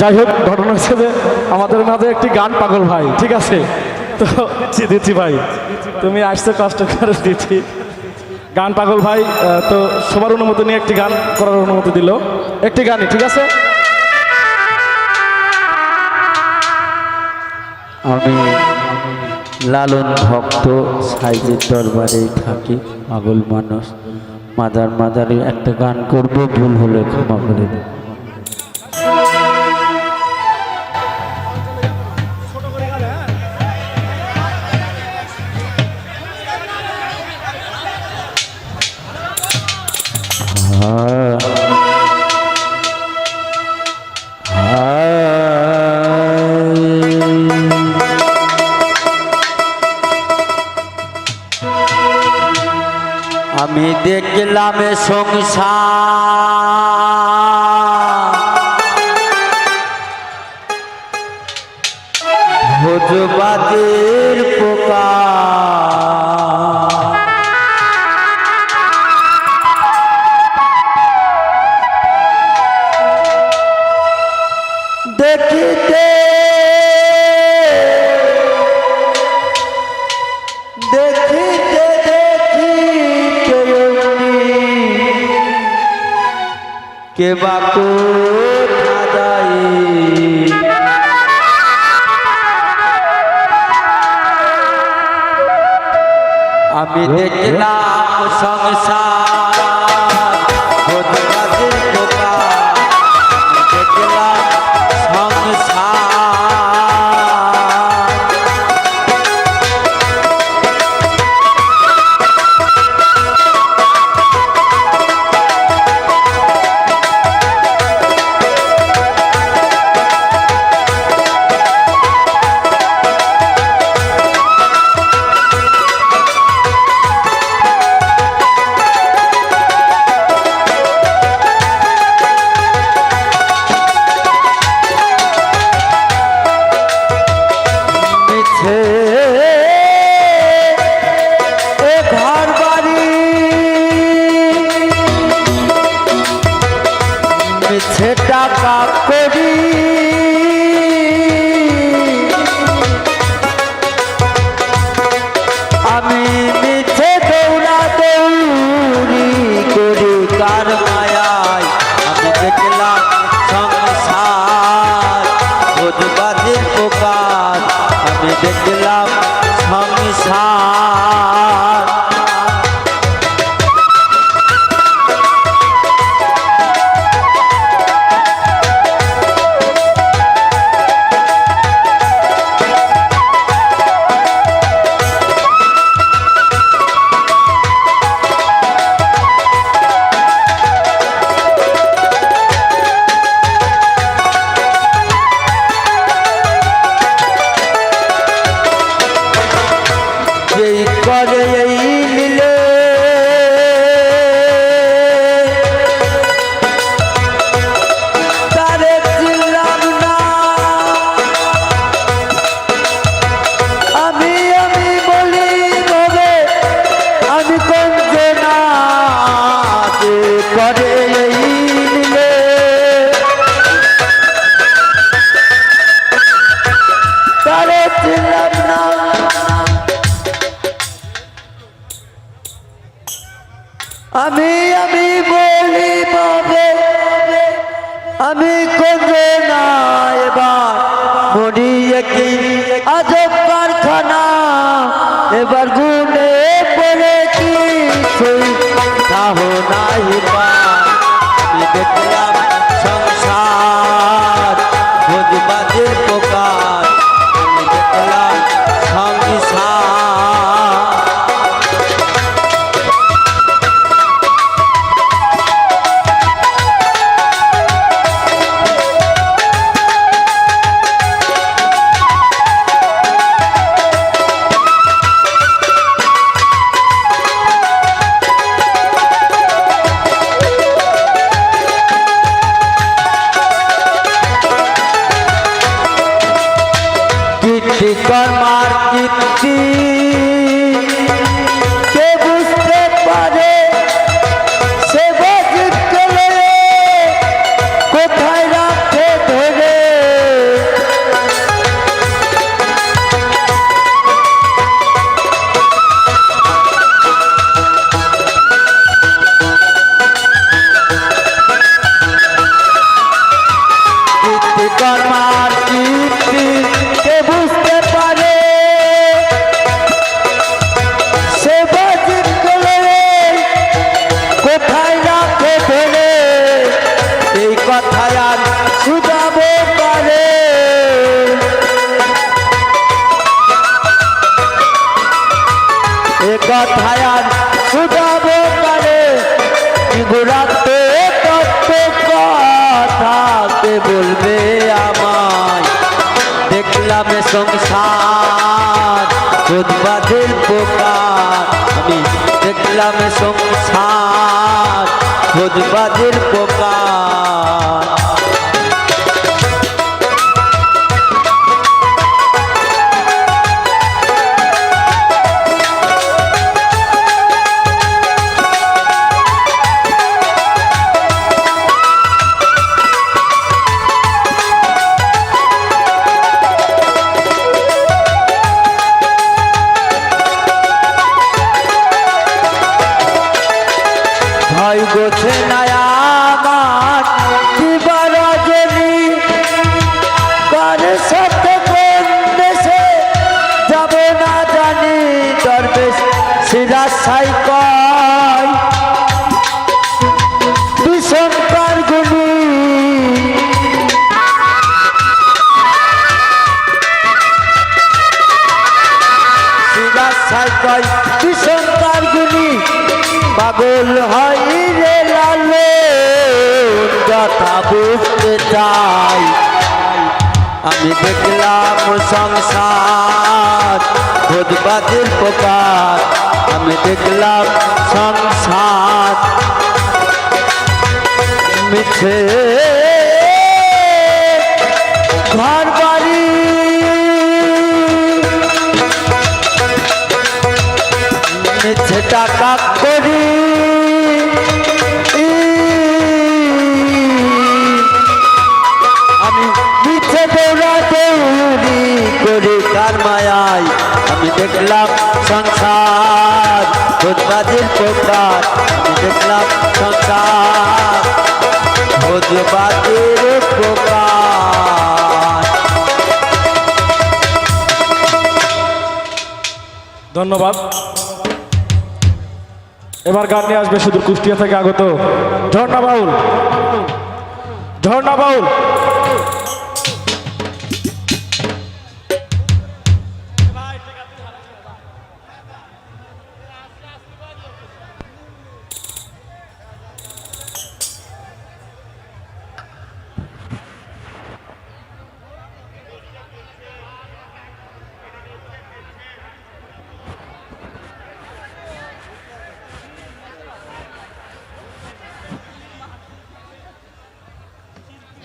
যাই হোক, ঘটনা হচ্ছে যে আমাদের মাঝে একটি গান পাগল ভাই, ঠিক আছে? তো দিচ্ছি ভাই, তুমি আসতে কষ্ট করে দিচ্ছি। গান পাগল ভাই তো সবার অনুমতি নিয়ে একটি গান করার অনুমতি দিল, একটি গানই, ঠিক আছে? আমি লালন ভক্ত সাইজের দরবারে থাকি, পাগল মানুষ। মাদারে একটা গান করব, ভুল হলে ক্ষমা করে দেব। আমি দেখলাম সংসার ভোজবাদের পোকা, দেখিতে কে বা কোথা যায়, আমি দেখলাম সংসার ভোজবাদের পোকা, দেখলাম সংসার। টাকা করি আমি মিছে দৌড়া দৌড়ি করি কার মায়ায়, আমি দেখলাম সংসার ভোজবাদের পোকা, আমি দেখলাম সংসার। করে এই মিলে তারে চিনলাম না, আমি বলি ভাবে আমি কোন না, করে এই মিলে তারে চিনলাম না, আমি বলি ভাবে আমি কোন না, এবার মরিয়ে কি আজব কারখানা, এবার গুনে পড়ে কি তাহ নাই, আমি দেখলাম সংসার ভোজবাদের পোকা, আমি দেখলাম সংসার। কথায় আর শুধাবো কারে গোড়াতে তত্ত্ব কথাকে বলবে আমায় দেখলাম এ সংসার উদ্বাদের পোকার আমি দেখলাম এ সংসার উদ্বাদের পোকার ভয় গোছে নায়ামার দিবারজনী কারে সাথে কোন দেশে যাব না জানি দরবেশ সিরাজ সাই কয় বিষঙ্কার গুনি সিরাজ সাই কয় বিষঙ্কার গুনি পাগল হয় রে লালন কথা বুঝতে চাই আমি দেখলাম সংসার ভোজবাদের পোকার আমি দেখলাম সংসার মিছে ঘর বাড়ি মিছে টাকা করি আমি মিছে দৌড়া দৌড়ি করি কার মায়ায় আমি দেখলাম সংসার ভোজবাদের পোকার আমি দেখলাম সংসার ভোজবাদের পোকার ধন্যবাদ। এবার গান নিয়ে আসবে সুদূর কুষ্টিয়া থেকে আগত ঝর্ণা বাউল। ঝর্ণা বাউল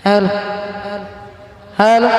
হ্যালো হ্যালো